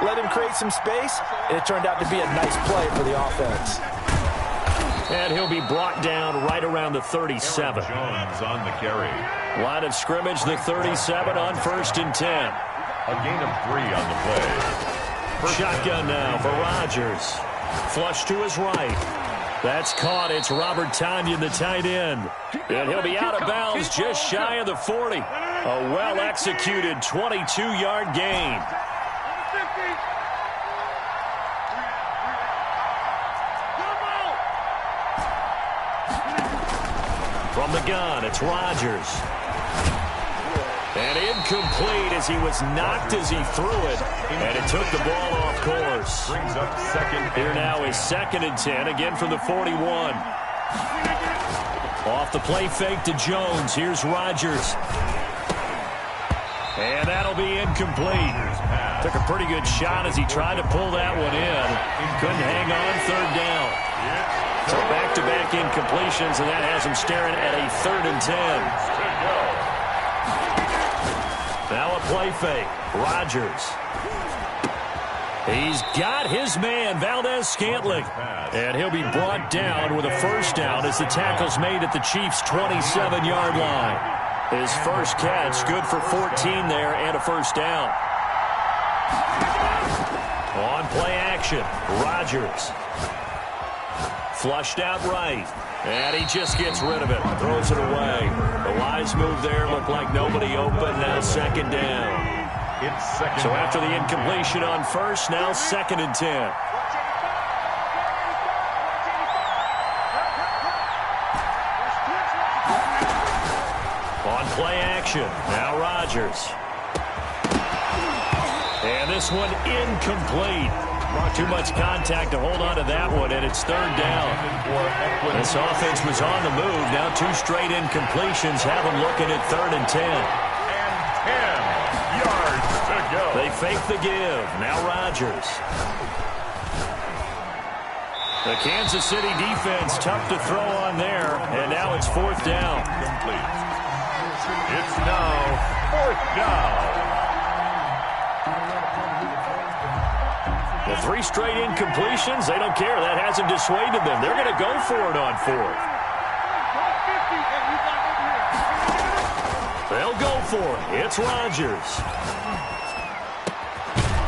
let him create some space, and it turned out to be a nice play for the offense. And he'll be brought down right around the 37. Jones on the carry. Line of scrimmage, the 37 on 1st and 10. A gain of 3 on the play. Shotgun now for Rodgers. Flush to his right. That's caught. It's Robert Tonyan, the tight end. And he'll be out of bounds just shy of the 40. A well-executed 22-yard gain. From the gun, it's Rodgers. And incomplete as he was knocked as he threw it. And it took the ball off course. Brings up second. Here now is 2nd and 10, again from the 41. Off the play fake to Jones. Here's Rodgers. And that'll be incomplete. Took a pretty good shot as he tried to pull that one in. Couldn't hang on, 3rd down. So back-to-back incompletions, and that has him staring at a 3rd and 10. Now a play fake. Rodgers. He's got his man, Valdez-Scantling. And he'll be brought down with a 1st down as the tackle's made at the Chiefs' 27-yard line. His first catch, good for 14 there and a 1st down. On play action, Rodgers. Flushed out right. And he just gets rid of it. Throws it away. The wise move there. Looked like nobody open. Now 2nd down. So after the incompletion on 1st, now 2nd and 10. On play action. Now Rodgers. And this one incomplete. Too much contact to hold on to that one, and it's 3rd down. This offense was on the move. Now 2 straight incompletions have them looking at 3rd and 10. And 10 yards to go. They fake the give. Now Rodgers. The Kansas City defense tough to throw on there, and now it's 4th down. Complete. It's now 4th down. The 3 straight incompletions, they don't care. That hasn't dissuaded them. They're going to go for it on 4th. They'll go for it. It's Rodgers.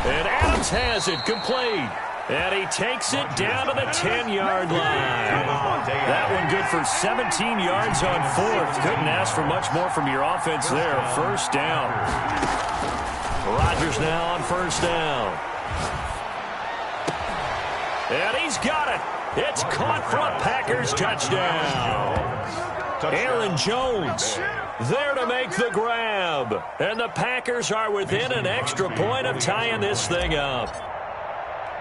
And Adams has it complete. And he takes it down to the 10-yard line. That one good for 17 yards on 4th. Couldn't ask for much more from your offense there. 1st down. Rodgers now on 1st down. And he's got it. It's caught for a Packers touchdown. Aaron Jones there to make the grab. And the Packers are within an extra point of tying this thing up.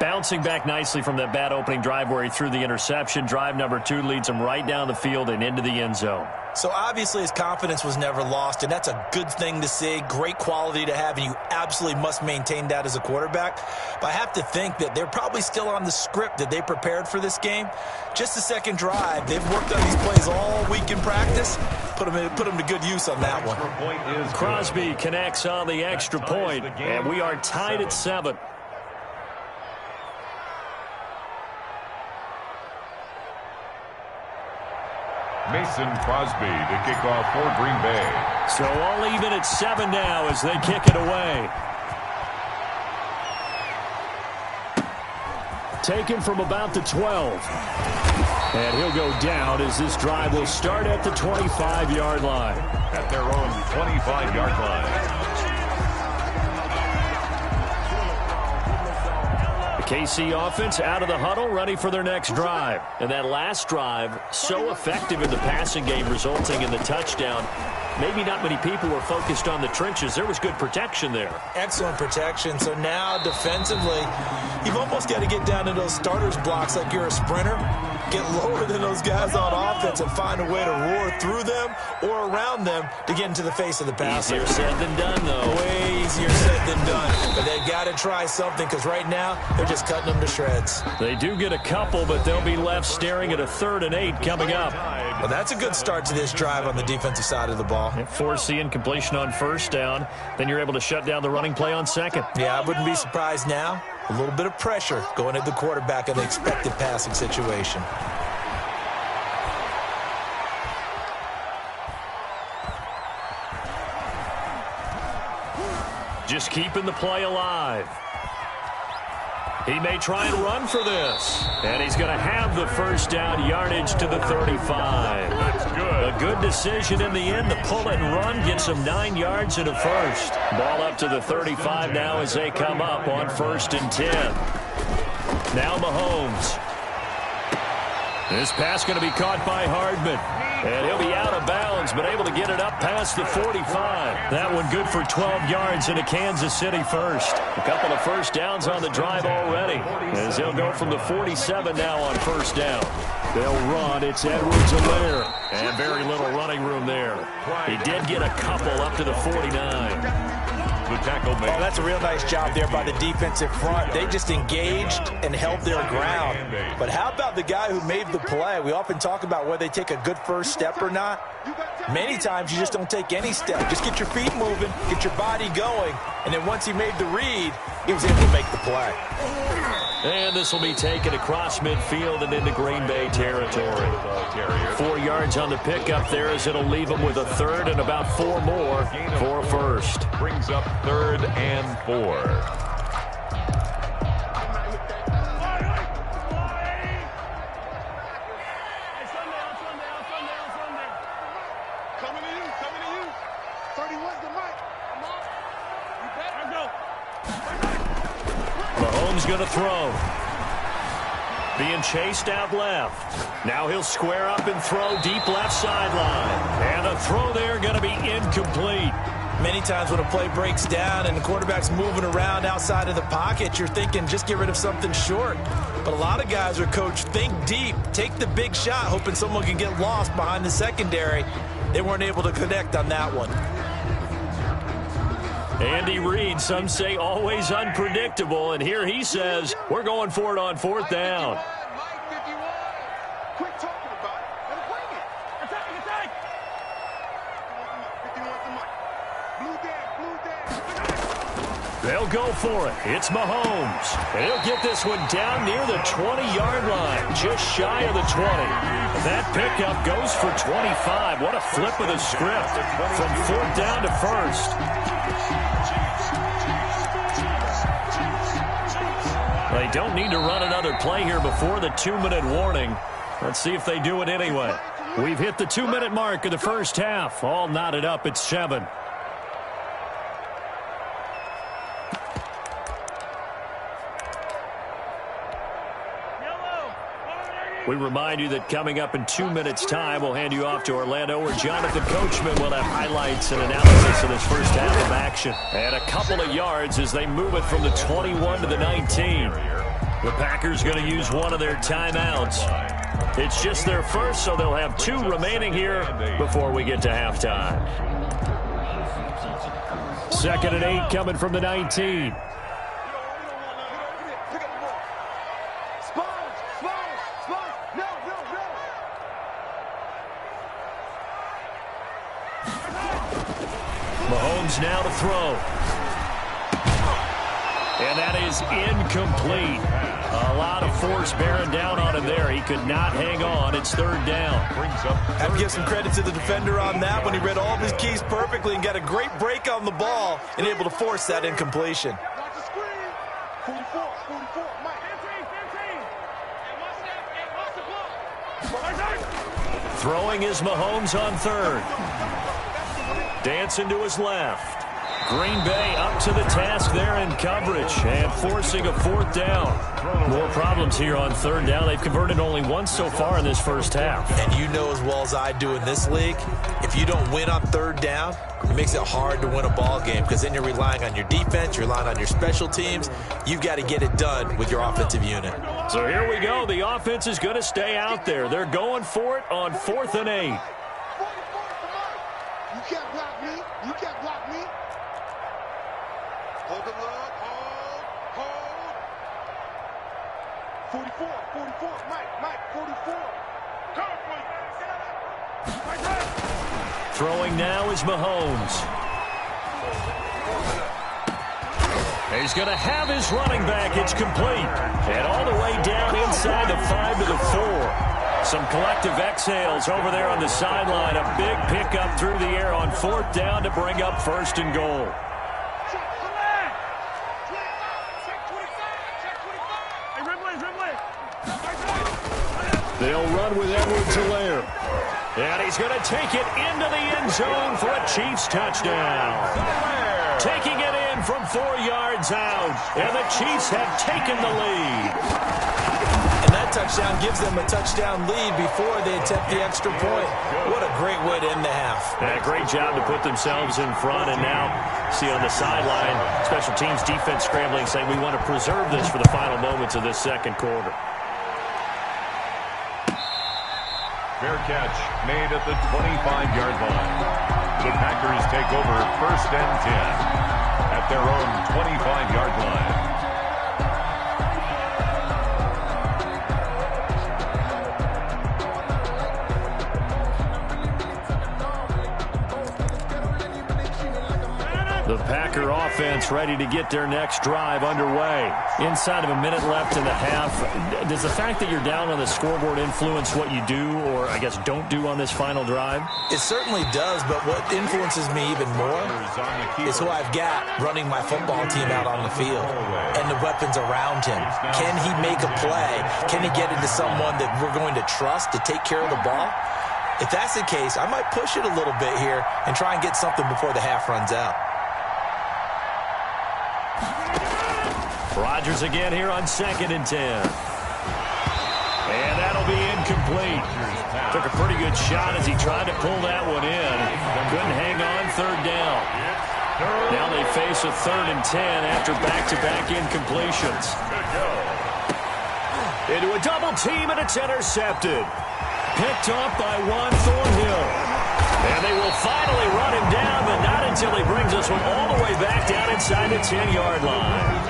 Bouncing back nicely from that bad opening drive where he threw the interception. Drive number 2 leads him right down the field and into the end zone. So obviously his confidence was never lost, and that's a good thing to see, great quality to have, and you absolutely must maintain that as a quarterback. But I have to think that they're probably still on the script that they prepared for this game. Just the 2nd drive, they've worked on these plays all week in practice. Put them to good use on that one. Crosby connects on the extra point, and we are tied at 7. Mason Crosby to kick off for Green Bay. So all even at 7 now as they kick it away. Taken from about the 12. And he'll go down as this drive will start at the 25-yard line. At their own 25-yard line. KC offense out of the huddle, ready for their next drive. And that last drive, so effective in the passing game, resulting in the touchdown. Maybe not many people were focused on the trenches. There was good protection there. Excellent protection. So now defensively, you've almost got to get down to those starters blocks like you're a sprinter. Get lower than those guys on offense and find a way to roar through them or around them to get into the face of the passer. Easier said than done, though. Way easier said than done. But they've got to try something because right now they're just cutting them to shreds. They do get a couple, but they'll be left staring at a 3rd and 8 coming up. Well, that's a good start to this drive on the defensive side of the ball. call. Force the incompletion on first down. Then you're able to shut down the running play on second. Yeah, I wouldn't be surprised now. A little bit of pressure going at the quarterback in the expected passing situation. Just keeping the play alive. He may try and run for this. And he's going to have the first down, yardage to the 35. That's good. A good decision in the end. The pull it and run gets him 9 yards and a first. Ball up to the 35 now as they come up on 1st and 10. Now Mahomes. This pass going to be caught by Hardman. And he'll be out of bounds, but able to get it up past the 45. That one good for 12 yards and a Kansas City first. A couple of first downs on the drive already, as he'll go from the 47 now on first down. They'll run. It's Edwards-Helaire. And very little running room there. He did get a couple up to the 49. The tackle made. Oh, that's a real nice job there by the defensive front. They just engaged and held their ground. But how about the guy who made the play? We often talk about whether they take a good first step or not. Many times you just don't take any step. Just get your feet moving, get your body going, and then once he made the read, he was able to make the play. And this will be taken across midfield and into Green Bay territory. 4 yards on the pickup there as it'll leave them with a third and about 4 more for a first. Brings up 3rd and 4. Mahomes going to throw. Being chased out left. Now he'll square up and throw deep left sideline. And a throw there going to be incomplete. Many times when a play breaks down and the quarterback's moving around outside of the pocket, you're thinking just get rid of something short. But a lot of guys are coached, think deep, take the big shot, hoping someone can get lost behind the secondary. They weren't able to connect on that one. Andy Reid, some say always unpredictable, and here he says we're going for it on 4th down. They'll go for it. It's Mahomes. And he'll get this one down near the 20-yard line, just shy of the 20. That pickup goes for 25. What a flip of the script from 4th down to 1st. They don't need to run another play here before the 2-minute warning. Let's see if they do it anyway. We've hit the 2-minute mark of the first half. All knotted up at 7. We remind you that coming up in 2 minutes' time, we'll hand you off to Orlando, where Jonathan Coachman will have highlights and analysis of this first half of action. And a couple of yards as they move it from the 21 to the 19. The Packers going to use one of their timeouts. It's just their first, so they'll have 2 remaining here before we get to halftime. 2nd and 8 coming from the 19. Mahomes now to throw. And that is incomplete. A lot of force bearing down on him there. He could not hang on. It's 3rd down. Have to give some credit to the defender on that one. He read all of his keys perfectly and got a great break on the ball and able to force that incompletion. Throwing is Mahomes on 3rd. Dancing to his left. Green Bay up to the task there in coverage and forcing a 4th down. More problems here on 3rd down. They've converted only once so far in this first half. And you know as well as I do in this league, if you don't win on 3rd down, it makes it hard to win a ball game because then you're relying on your defense, you're relying on your special teams. You've got to get it done with your offensive unit. So here we go. The offense is going to stay out there. They're going for it on 4th and 8. You can't block me. You can't block me. Hold the love. Hold. 44. Mike, 44. Throwing now is Mahomes. He's going to have his running back. It's complete. And all the way down inside the 5 to the 4. Some collective exhales over there on the sideline. A big pickup through the air on 4th down to bring up 1st and goal. They'll run with Edwards-Helaire. And he's going to take it into the end zone for a Chiefs touchdown. Taking it in from 4 yards out. And the Chiefs have taken the lead. And that touchdown gives them a touchdown lead before they attempt the extra point. What a great way to end the half. Yeah, great job to put themselves in front. And now, see on the sideline, special teams defense scrambling, saying we want to preserve this for the final moments of this second quarter. Fair catch made at the 25-yard line. The Packers take over 1st and 10 at their own 25-yard line. The Packer offense ready to get their next drive underway. Inside of a minute left in the half. Does the fact that you're down on the scoreboard influence what you do, or I guess don't do on this final drive? It certainly does, but what influences me even more is who I've got running my football team out on the field and the weapons around him. Can he make a play? Can he get into someone that we're going to trust to take care of the ball? If that's the case, I might push it a little bit here and try and get something before the half runs out. Rodgers again here on 2nd and 10. And that'll be incomplete. Took a pretty good shot as he tried to pull that one in. Couldn't hang on 3rd down. Now they face a 3rd and 10 after back-to-back incompletions. Into a double team, and it's intercepted. Picked off by Juan Thornhill. And they will finally run him down, but not until he brings us one all the way back down inside the 10-yard line.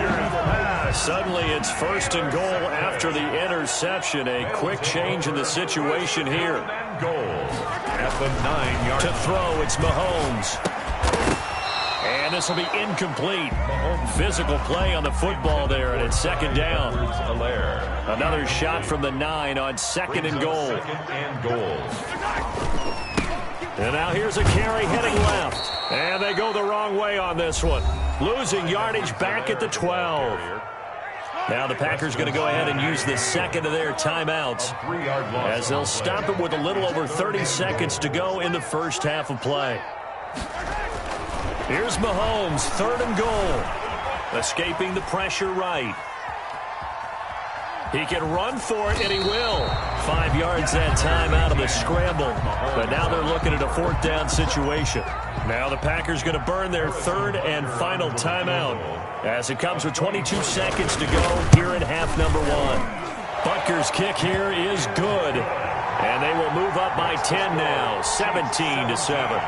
Suddenly it's 1st and goal after the interception. A quick change in the situation here. Goal at the 9-yard line. To throw, it's Mahomes. And this will be incomplete. Physical play on the football there, and it's 2nd down. Another shot from the 9 on 2nd and goal. And now here's a carry heading left. And they go the wrong way on this one. Losing yardage back at the 12. Now the Packers going to go ahead and use the 2nd of their timeouts as they'll stop it with a little over 30 seconds to go in the first half of play. Here's Mahomes, 3rd and goal. Escaping the pressure right. He can run for it, and he will. 5 yards that time out of the scramble. But now they're looking at a 4th down situation. Now the Packers going to burn their 3rd and final timeout as it comes with 22 seconds to go here in half number 1. Butker's kick here is good. And they will move up by 10 now, 17-7.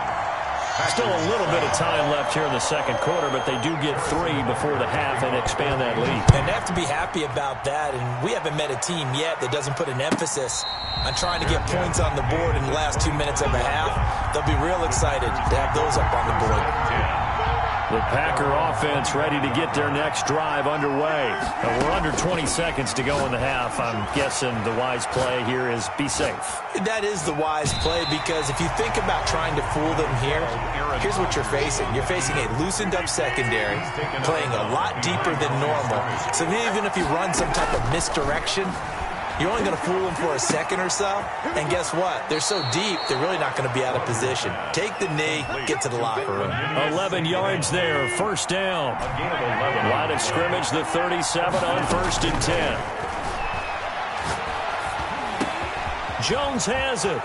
Still a little bit of time left here in the second quarter, but they do get 3 before the half and expand that lead. And they have to be happy about that, and we haven't met a team yet that doesn't put an emphasis on trying to get points on the board in the last 2 minutes of a half. They'll be real excited to have those up on the board. The Packer offense ready to get their next drive underway. And we're under 20 seconds to go in the half. I'm guessing the wise play here is be safe. That is the wise play, because if you think about trying to fool them here, here's what you're facing. You're facing a loosened up secondary, playing a lot deeper than normal. So even if you run some type of misdirection, you're only going to fool them for a second or so. And guess what? They're so deep, they're really not going to be out of position. Take the knee, get to the locker room. 11 yards there, 1st down. Line of scrimmage, the 37 on 1st and 10. Jones has it.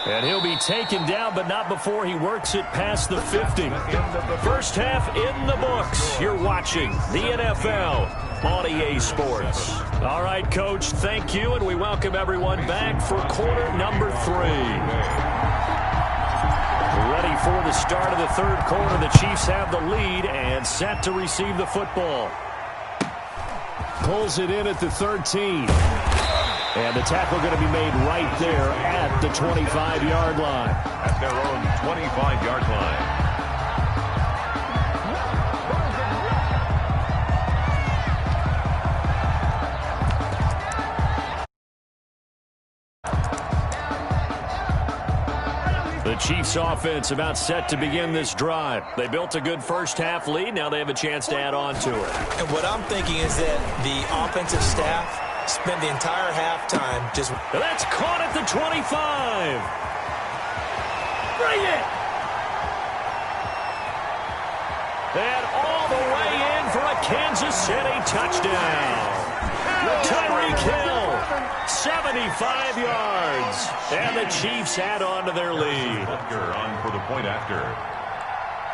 And he'll be taken down, but not before he works it past the 50. First half in the books. You're watching the NFL on EA Sports. All right, Coach, thank you, and we welcome everyone back for quarter number 3. Ready for the start of the third quarter. The Chiefs have the lead and set to receive the football. Pulls it in at the 13. And the tackle going to be made right there at the 25-yard line. At their own 25-yard line. The Chiefs offense about set to begin this drive. They built a good first-half lead. Now they have a chance to add on to it. And what I'm thinking is that the offensive staff spent the entire halftime just... That's caught at the 25. Bring it! And all the way in for a Kansas City touchdown. Tyreek Hill, 75 yards. And the Chiefs add on to their lead. On for the point after.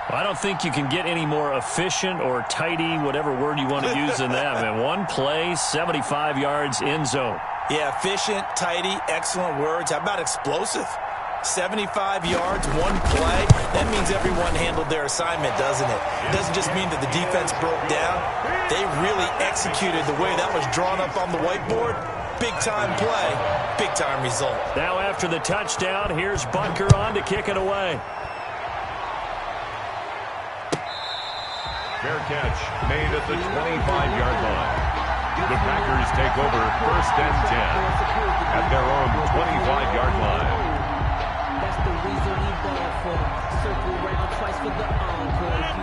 I don't think you can get any more efficient or tidy, whatever word you want to use in that. Man, one play, 75 yards, end zone. Yeah, efficient, tidy, excellent words. How about explosive? 75 yards, one play. That means everyone handled their assignment, doesn't it? It doesn't just mean that the defense broke down. They really executed the way that was drawn up on the whiteboard. Big-time play, big-time result. Now after the touchdown, here's Butker on to kick it away. Fair catch made at the 25-yard line. The Packers take over first and 10 at their own 25-yard line.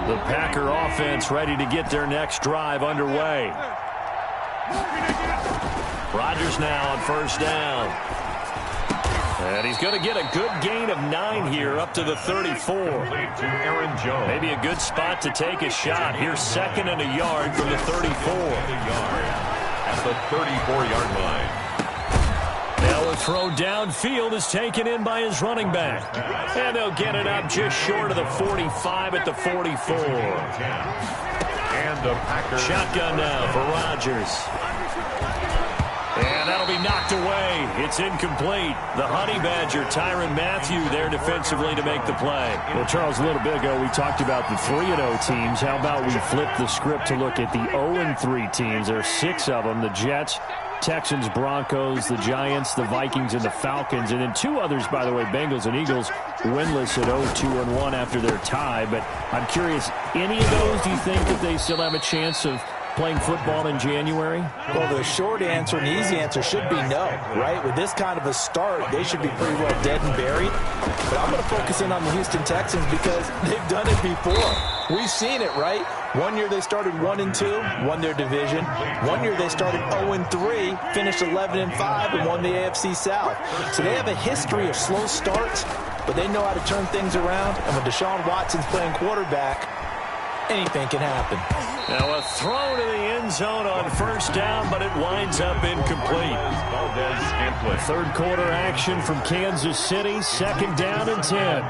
The Packer offense ready to get their next drive underway. Rodgers now on first down. And he's going to get a good gain of 9 here up to the 34. To Aaron Jones. Maybe a good spot to take a shot. Here's 2nd and a yard from the 34. At the 34-yard line. Now a throw downfield is taken in by his running back. And they'll get it up just short of the 45 at the 44. And the Packers. Shotgun now for Rodgers. And that'll be knocked away. It's incomplete. The Honey Badger, Tyrann Mathieu, there defensively to make the play. Well, Charles, a little bit ago we talked about the 3-0 teams. How about we flip the script to look at the 0-3 teams? There are 6 of them. The Jets, Texans, Broncos, the Giants, the Vikings, and the Falcons. And then 2 others, by the way, Bengals and Eagles, winless at 0-2-1 after their tie. But I'm curious, any of those, do you think that they still have a chance of playing football in January? Well, the short answer and easy answer should be no, right? With this kind of a start, they should be pretty well dead and buried. But I'm going to focus in on the Houston Texans because they've done it before. We've seen it, right? One year they started 1-2, won their division. One year they started 0-3, finished 11-5, and won the AFC South. So they have a history of slow starts, but they know how to turn things around. And when Deshaun Watson's playing quarterback, anything can happen. Now a throw to the end zone on first down, but it winds up incomplete. Third quarter action from Kansas City. 2nd down and 10.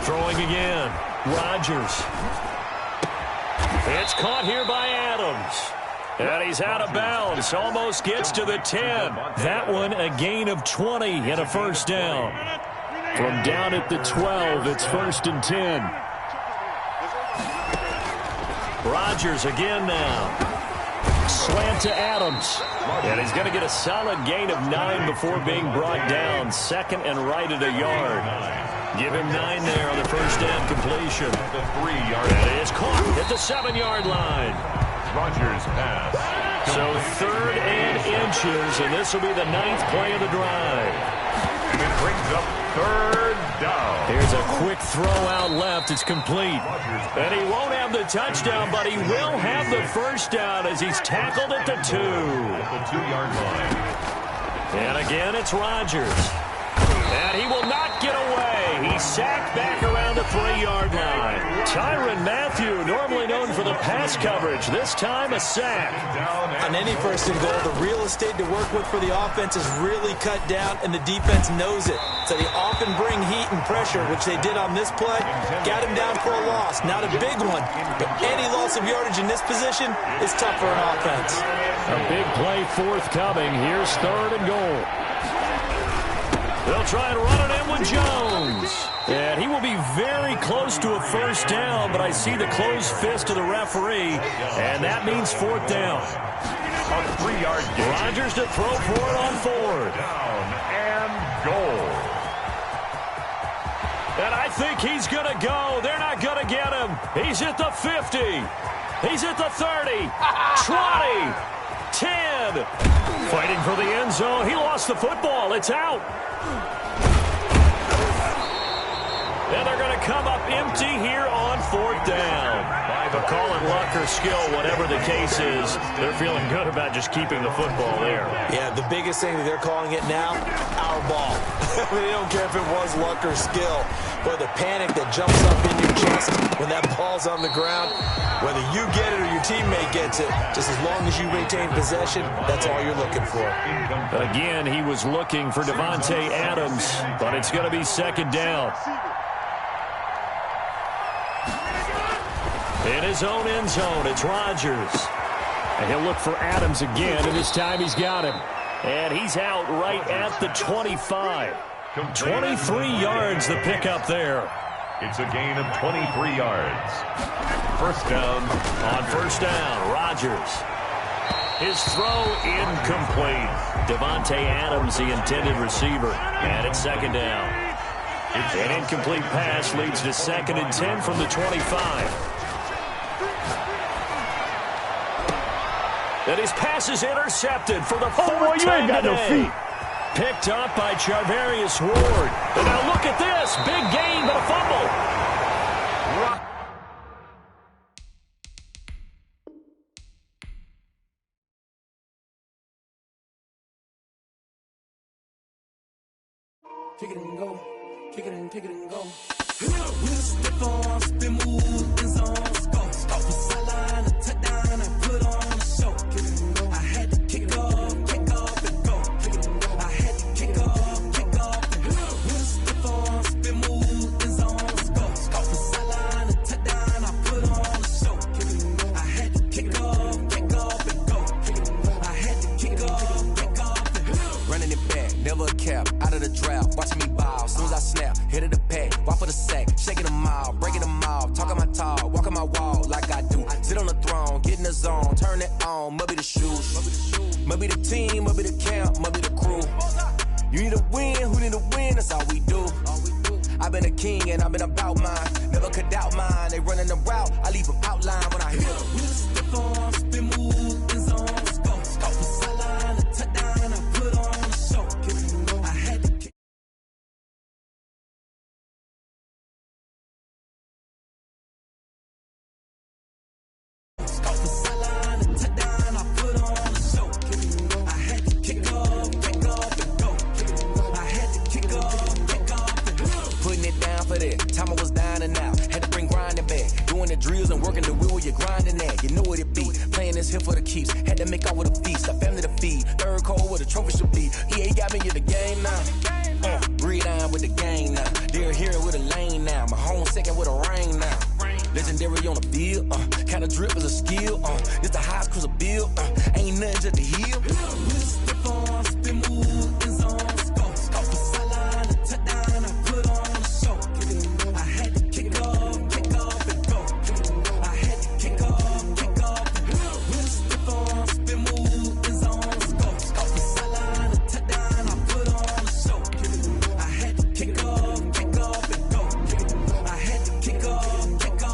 Throwing again. Rodgers. It's caught here by Adams. And he's out of bounds. Almost gets to the 10. That one a gain of 20 and a first down. From down at the 12, it's 1st and 10. Rodgers again now. Slant to Adams. And he's going to get a solid gain of 9 before being brought down. 2nd and right at a yard. Give him 9 there on the first down completion. The 3-yard. And it is caught at the 7-yard line. Rodgers pass. So 3rd and inches, and this will be the 9th play of the drive. And it brings up 3rd down. Here's a quick throw out left. It's complete. And he won't have the touchdown, but he will have the first down as he's tackled at the 2. At the 2-yard line. And again, it's Rodgers. And he will not get away. He's sacked back around the 3-yard line. Tyrann Mathieu, normally known for the pass coverage, this time a sack. On any 1st and goal, the real estate to work with for the offense is really cut down, and the defense knows it. So they often bring heat and pressure, which they did on this play. Got him down for a loss. Not a big one, but any loss of yardage in this position is tough for an offense. A big play forthcoming. Here's 3rd and goal. They'll try and run it in with Jones. And he will be very close to a first down, but I see the closed fist of the referee, and that means fourth down. A 3-yard gain. Rodgers to throw for it on fourth. Down and goal. And I think he's going to go. They're not going to get him. He's at the 50. He's at the 30. 20. 10. Fighting for the end zone. He lost the football. It's out. And they're going to come up empty here on fourth down. But call it luck or skill, whatever the case is, they're feeling good about just keeping the football there. Yeah, the biggest thing that they're calling it now, our ball. They don't care if it was luck or skill. But the panic that jumps up in your chest when that ball's on the ground, whether you get it or your teammate gets it, just as long as you maintain possession, that's all you're looking for. Again, he was looking for Davante Adams, but it's going to be second down. In his own end zone, it's Rodgers. And he'll look for Adams again, and this time he's got him. And he's out right at the 25. 23 yards the pickup there. It's a gain of 23 yards. First down. On first down, Rodgers. His throw incomplete. Davante Adams, the intended receiver. And it's second down. An incomplete pass leads to 2nd and 10 from the 25. And his pass is intercepted for the fourth time today. Picked up by Charvarius Ward. And now look at this. Big gain, but a fumble. Kick it and go. Kick it and go. We'll step on, spin, move, and zones. Go. Stop the sideline, a touchdown, I put on a show. Kick it and go. I had to kick off and go. Kick it and go. I had to kick off and go. We'll step on, spin, move, and zones. Go. Stop the sideline, a touchdown, I put on a show. Kick it and go. I had to kick off and go. Kick it and go. I had to kick off and go. Running it back, never a cap, out of the drought. Watching me ball, as soon as I snap, hit of the pack, walk for the sack, shaking them all, breaking them off, talking my talk, walking my wall like I do. Sit on the throne, get in the zone, turn it on, must be the shoes, must be the team, must be the camp, must be the crew. You need a win, who need a win, that's all we do. I've been a king and I've been about mine, never could doubt mine, they running the route, I leave them outline when I hit them. We'll step on, spin, move, and zones, go. Stop the sideline, a touchdown, I put on a show. I had to kick. Stop the sideline, a touchdown, I put on a show. I had to kick off and go. I had to kick off and go. Putting it down for that. Time I was down and out. Had to bring grinding back. Doing the drills and working the wheel where you're grinding at. You know what it be. Playing this here for the keeps. Had to make out with a feast. A family to feed. Third cold where the trophy should be. EA got me in the game now. Breed on with the gang now. They're here with a lane now. My home second with a ring now. Legendary on the field. Kind of drip is a skill. It's the highest cruiser bill. Ain't nothing just to heal. We'll step on, spin, move, and zones. Go. Stop the sideline, a touchdown, I put on a show. I had to kick off and go. I had to kick off and go. We'll step on, spin, move, and zones. Go. Stop the sideline, a touchdown, I put on a show. I had to kick off and go. I had to kick off and go.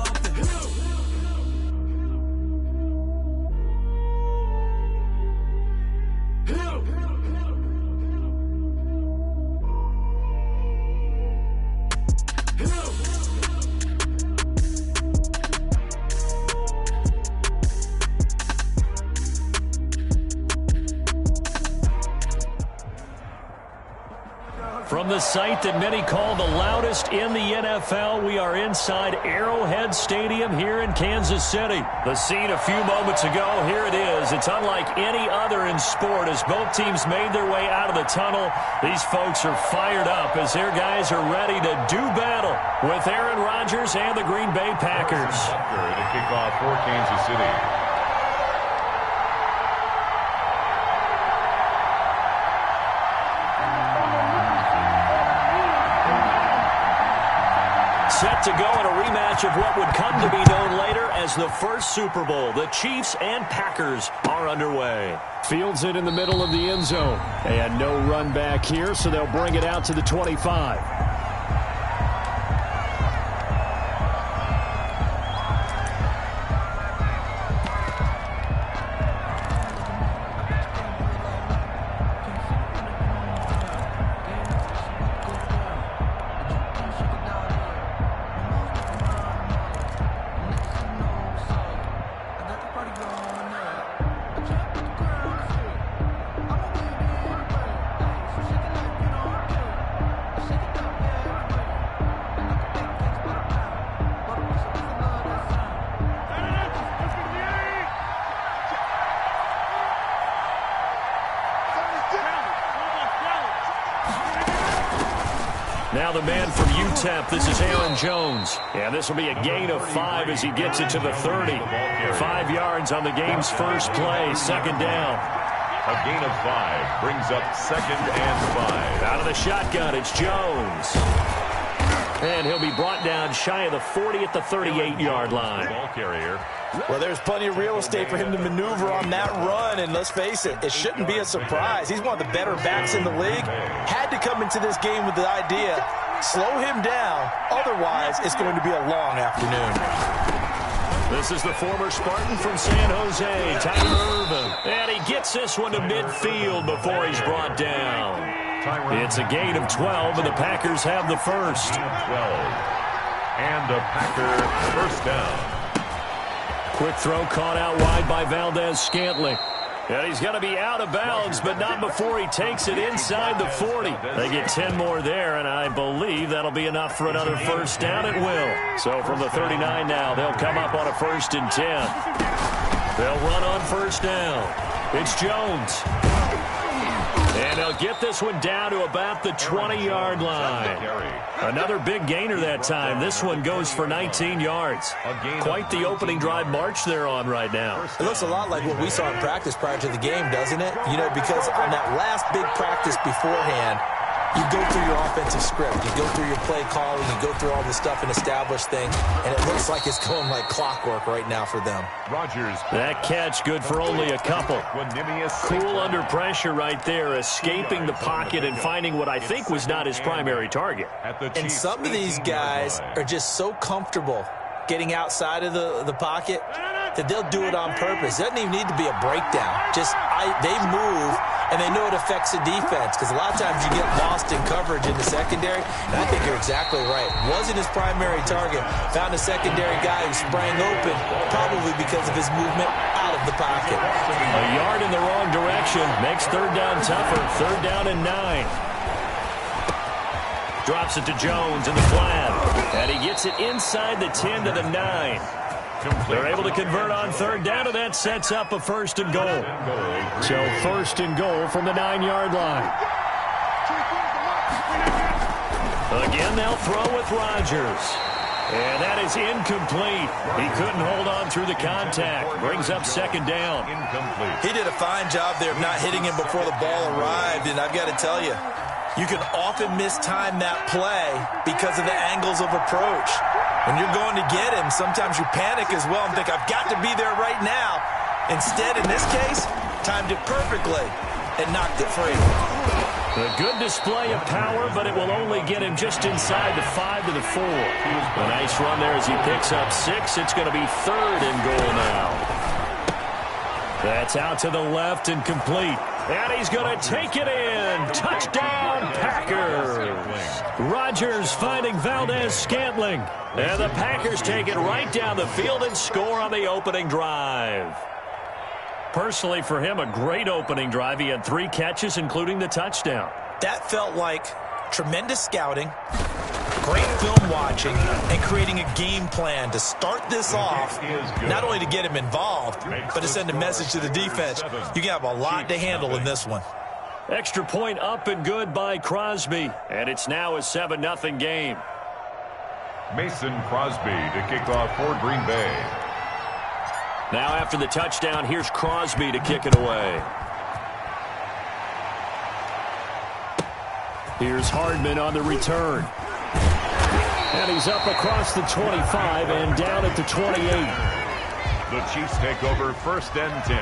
From the site that many call the loudest in the NFL, we are inside Arrowhead Stadium here in Kansas City. The scene a few moments ago, here it is. It's unlike any other in sport as both teams made their way out of the tunnel. These folks are fired up as their guys are ready to do battle with Aaron Rodgers and the Green Bay Packers. To kick off for Kansas City. to go in a rematch of what would come to be known later as the first Super Bowl. The Chiefs and Packers are underway. Fields it in the middle of the end zone. And no run back here, so they'll bring it out to the 25. Now the man from UTEP, this is Aaron Jones. And this will be a gain of 5 as he gets it to the 30. 5 yards on the game's first play, second down. A gain of 5 brings up 2nd and 5. Out of the shotgun, it's Jones. And he'll be brought down shy of the 40 at the 38-yard line. Ball carrier. Well, there's plenty of real estate for him to maneuver on that run, and let's face it, it shouldn't be a surprise. He's one of the better backs in the league. Had to come into this game with the idea, slow him down, otherwise it's going to be a long afternoon. This is the former Spartan from San Jose, Tyler Irvin. And he gets this one to midfield before he's brought down. It's a gain of 12, and the Packers have the first. 12. And a Packer first down. Quick throw caught out wide by Valdez-Scantling. And he's going to be out of bounds, but not before he takes it inside the 40. They get 10 more there, and I believe that'll be enough for another first down. It will. So from the 39 now, they'll come up on a 1st and 10. They'll run on first down. It's Jones. And they'll get this one down to about the 20-yard line. Another big gainer that time. This one goes for 19 yards. Quite the opening drive march they're on right now. It looks a lot like what we saw in practice prior to the game, doesn't it? You know, because on that last big practice beforehand, you go through your offensive script. You go through your play calling. You go through all the stuff and establish things. And it looks like it's going like clockwork right now for them. Rodgers. That catch good for only a couple. Cool under pressure right there, escaping the pocket and finding what I think was not his primary target. And some of these guys are just so comfortable getting outside of the pocket that they'll do it on purpose. It doesn't even need to be a breakdown. They move, and they know it affects the defense, because a lot of times you get lost in coverage in the secondary, and I think you're exactly right. Wasn't his primary target. Found a secondary guy who sprang open, probably because of his movement out of the pocket. A yard in the wrong direction makes third down tougher. Third down and 9. Drops it to Jones in the flat. And he gets it inside the 10 to the 9. They're able to convert on third down, and that sets up a 1st and goal. So 1st and goal from the 9-yard line. Again, they'll throw with Rodgers. And that is incomplete. He couldn't hold on through the contact. Brings up 2nd down. Incomplete. He did a fine job there of not hitting him before the ball arrived, and I've got to tell you, you can often mistime that play because of the angles of approach. When you're going to get him, sometimes you panic as well and think, I've got to be there right now. Instead, in this case, timed it perfectly and knocked it free. A good display of power, but it will only get him just inside the 5 to the 4. A nice run there as he picks up 6. It's going to be 3rd and goal now. That's out to the left and complete. And he's going to take it in. Touchdown, Packers. Rodgers finding Valdez-Scantling. And the Packers take it right down the field and score on the opening drive. Personally, for him, a great opening drive. He had 3 catches, including the touchdown. That felt like tremendous scouting, great film watching, and creating a game plan to start this off, not only to get him involved, but to send a message to the defense. You can have a lot to handle in this one. Extra point up and good by Crosby. And it's now a 7-0 game. Mason Crosby to kick off for Green Bay. Now after the touchdown, here's Crosby to kick it away. Here's Hardman on the return. And he's up across the 25 and down at the 28. The Chiefs take over 1st and 10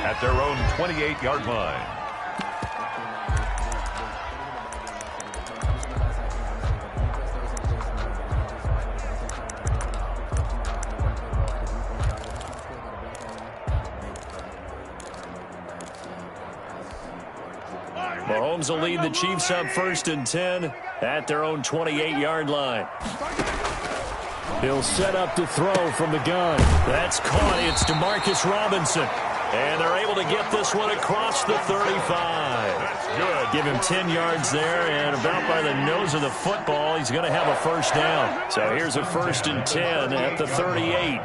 at their own 28-yard line. Mahomes will lead the Chiefs up 1st and 10 at their own 28-yard line. He'll set up to throw from the gun. That's caught. It's Demarcus Robinson. And they're able to get this one across the 35. That's good. Give him 10 yards there, and about by the nose of the football, he's going to have a first down. So here's a 1st and 10 at the 38.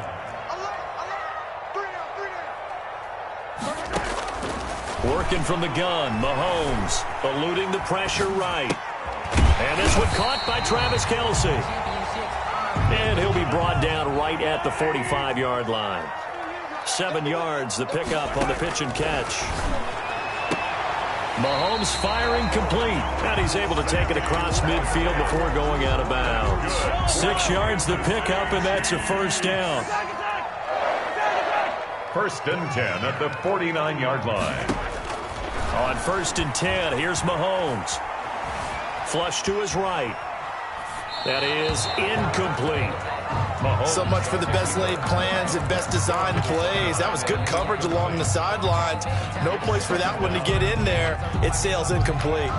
Working from the gun, Mahomes eluding the pressure right. And this one caught by Travis Kelce. And he'll be brought down right at the 45-yard line. 7 yards, the pickup on the pitch and catch. Mahomes firing complete. And he's able to take it across midfield before going out of bounds. 6 yards, the pickup, and that's a first down. 1st and 10 at the 49-yard line. On 1st and 10, here's Mahomes. Flush to his right. That is incomplete. Mahomes. So much for the best laid plans and best designed plays. That was good coverage along the sidelines. No place for that one to get in there. It sails incomplete.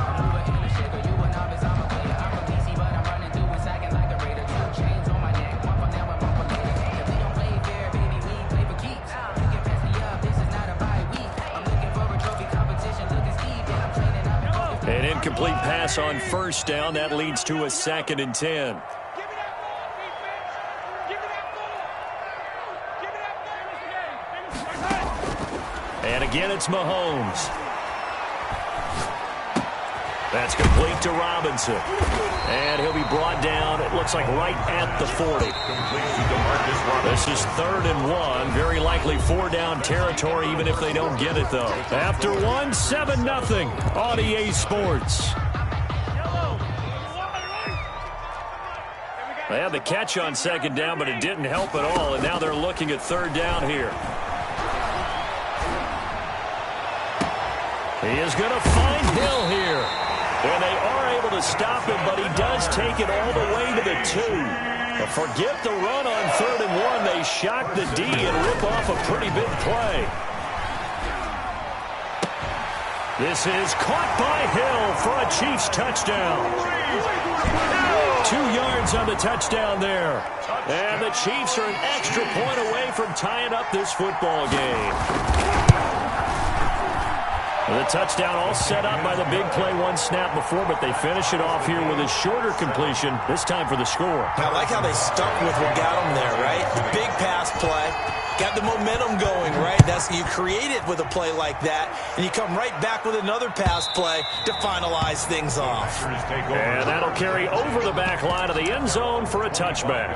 An incomplete pass on 1st down. That leads to a 2nd and 10. And again, it's Mahomes. That's complete to Robinson. And he'll be brought down, it looks like right at the 40. This is 3rd and 1. Very likely 4 down territory, even if they don't get it, though. After 1, 7-0 on EA Sports. They had the catch on 2nd down, but it didn't help at all. And now they're looking at 3rd down here. He is going to find Hill here. And they are able to stop him, but he does take it all the way to the 2. But forget the run on 3rd and 1. They shock the D and rip off a pretty big play. This is caught by Hill for a Chiefs touchdown. 2 yards on the touchdown there. And the Chiefs are an extra point away from tying up this football game. The touchdown all set up by the big play 1 snap before, but they finish it off here with a shorter completion, this time for the score. I like how they stuck with what got them there, right? The big pass play, got the momentum going, right? You create it with a play like that, and you come right back with another pass play to finalize things off. And that'll carry over the back line of the end zone for a touchback.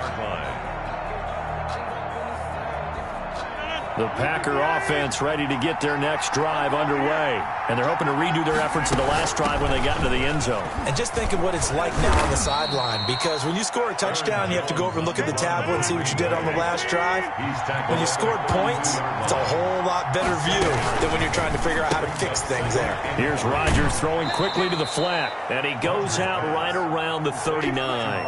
The Packer offense ready to get their next drive underway. And they're hoping to redo their efforts in the last drive when they got into the end zone. And just think of what it's like now on the sideline, because when you score a touchdown, you have to go over and look at the tablet and see what you did on the last drive. When you scored points, it's a whole lot better view than when you're trying to figure out how to fix things there. Here's Rodgers throwing quickly to the flat, and he goes out right around the 39.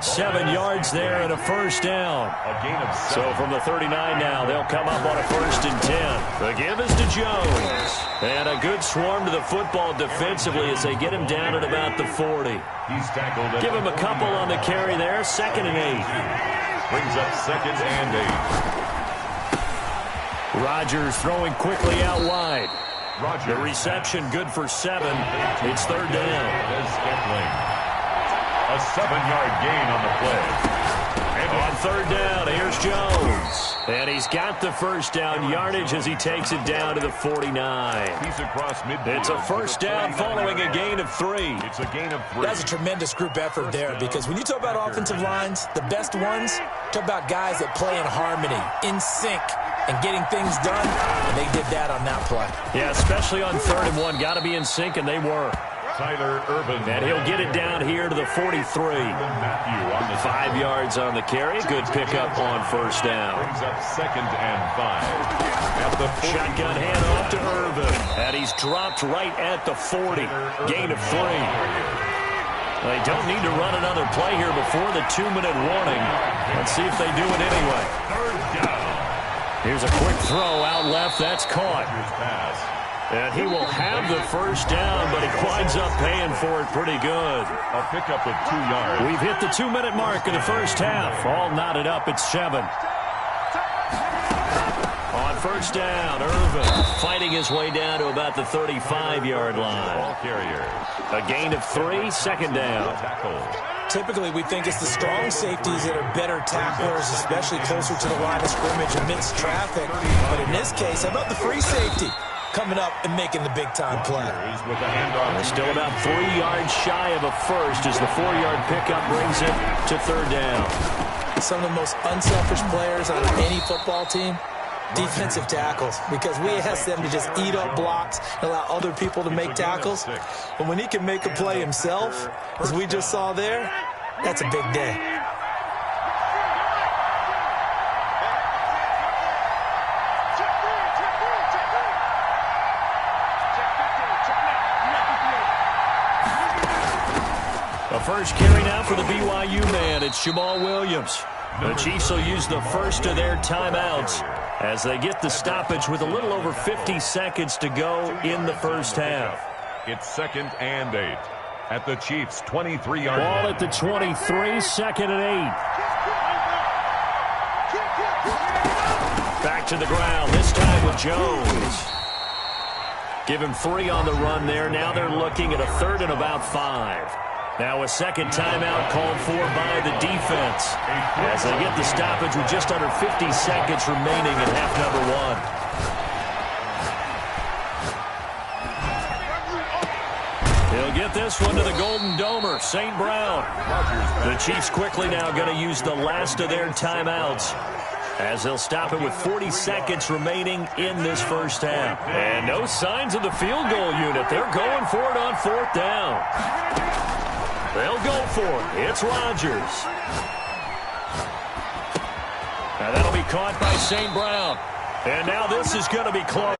7 yards there and a first down. So from the 39 now, they'll come up on a 1st and 10. The give is to Jones. And a good swarm to the football defensively as they get him down at about the 40. Give him a couple on the carry there. 2nd and 8. Brings up 2nd and 8. Rodgers throwing quickly out wide. The reception good for 7. It's 3rd down. A 7-yard gain on the play. And on 3rd down, here's Jones. And he's got the first down yardage as he takes it down to the 49. He's across midfield. It's a first down following a gain of 3. It's a gain of 3. That's a tremendous group effort there, because when you talk about offensive lines, the best ones, talk about guys that play in harmony, in sync, and getting things done, and they did that on that play. Yeah, especially on 3rd and 1. Got to be in sync, and they were. Tyler Urban. And he'll get it down here to the 43. 5 yards on the carry. Good pickup on first down. Brings up 2nd and 5. At the 40. Shotgun handoff to Urban. And he's dropped right at the 40. Gain of 3. They don't need to run another play here before the 2-minute warning. Let's see if they do it anyway. 3rd down. Here's a quick throw out left. That's caught. And he will have the first down, but he winds up paying for it pretty good. A pickup of 2 yards. We've hit the 2-minute mark of the first half. All knotted up at 7. On first down, Irvin fighting his way down to about the 35-yard line. Ball carrier. A gain of 3, 2nd down. Typically, we think it's the strong safeties that are better tacklers, especially closer to the line of scrimmage amidst traffic. But in this case, how about the free safety coming up and making the big-time play? They're still about 3 yards shy of a first as the 4-yard pickup brings it to 3rd down. Some of the most unselfish players on any football team, defensive tackles, because we ask them to just eat up blocks and allow other people to make tackles. But when he can make a play himself, as we just saw there, that's a big day. A first carry now for the BYU man. It's Jamal Williams. The Chiefs will use the first of their timeouts as they get the stoppage with a little over 50 seconds to go in the first half. It's 2nd and 8 at the Chiefs' 23-yard line. Ball at the 23, 2nd and 8. Back to the ground, this time with Jones. Give him 3 on the run there. Now they're looking at a 3rd and about 5. Now a second timeout called for by the defense as they get the stoppage with just under 50 seconds remaining in half number 1. He'll get this one to the Golden Domer, St. Brown. The Chiefs quickly now going to use the last of their timeouts as they'll stop it with 40 seconds remaining in this first half. And no signs of the field goal unit. They're going for it on 4th down. They'll go for it. It's Rodgers. Now that'll be caught by St. Brown. And now this is going to be close.